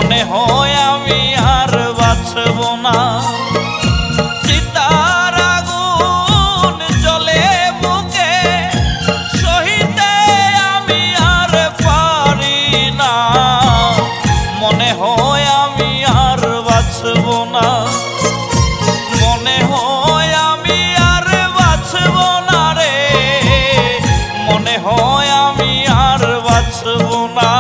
মনে হয় আমি আর বাঁচব না। চিতার আগুন জ্বলে বুকে সহিতে আমি আর পারি না। মনে হয় আমি আর বাঁচব না। মনে হয় আমি আর বাঁচব না রে। মনে হয় আমি আর বাঁচব না।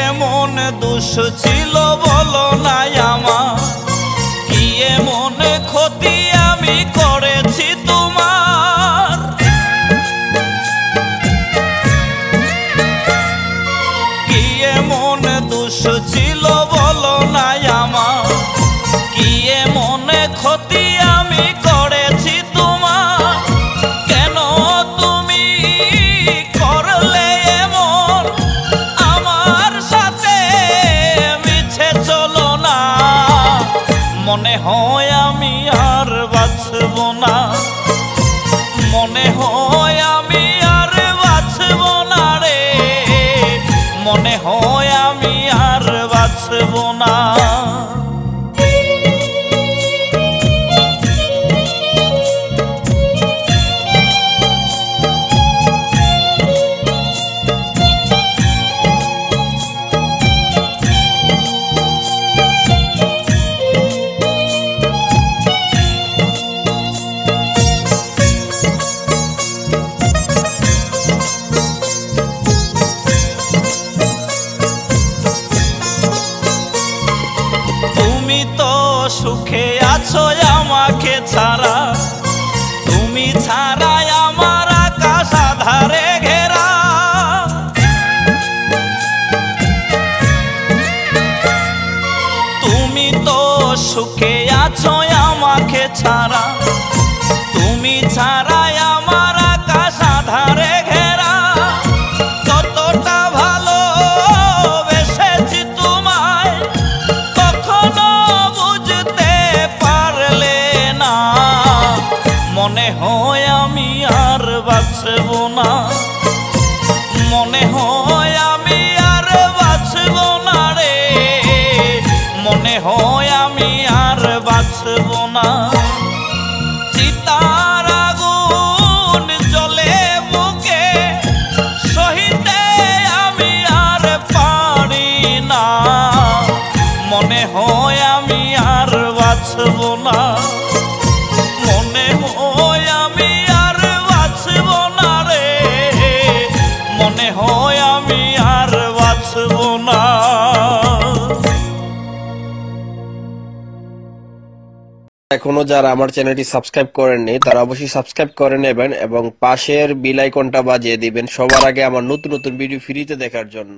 এমন দোষ ছিল বলো নাই আমার, কি এমন ক্ষতি আমি করেছি তোমার। কি এমন দোষ ছিল বলো নাই আমার, কি এমন ক্ষতি আমি করেছি তোমার। কেন তুমি করলে এমন আমার সাথে মিছে চলো না। মনে হয় আমি আর বাঁচব না। মনে হয় আমি আর বাঁচব না রে। মনে হয় আমি আর বাঁচব না। তুমি তো সুখে আছো আমাকে ছাড়া, তুমি ছাড়া আমার আকাশ আধারে ঘেরা। তুমি তো সুখে আছো আমাকে ছাড়া, তুমি ছাড়া আমার আকাশ আধারে ঘেরা। কতটা ভালোবেসেছি তোমায় কখনো বুঝতে পারলে না। মনে হয় আমি আর বাঁচব না। মনে হয় আমি আর বাঁচব না রে। মনে হয় আমি আর বাঁচব না। চিতার আগুন জ্বলে বুকে সহিতে আমি আর পারি না। মনে হয় আমি আর বাঁচব না। মনে হয় আমি আর বাঁচব না রে। মনে হয় আমি আর বাঁচব না। এখনো যারা আমার চ্যানেলটি সাবস্ক্রাইব করেননি তারা অবশ্যই সাবস্ক্রাইব করে নেবেন এবং পাশের বেল আইকনটা বাজিয়ে দিবেন সবার আগে আমার নতুন নতুন ভিডিও ফ্রিতে দেখার জন্য।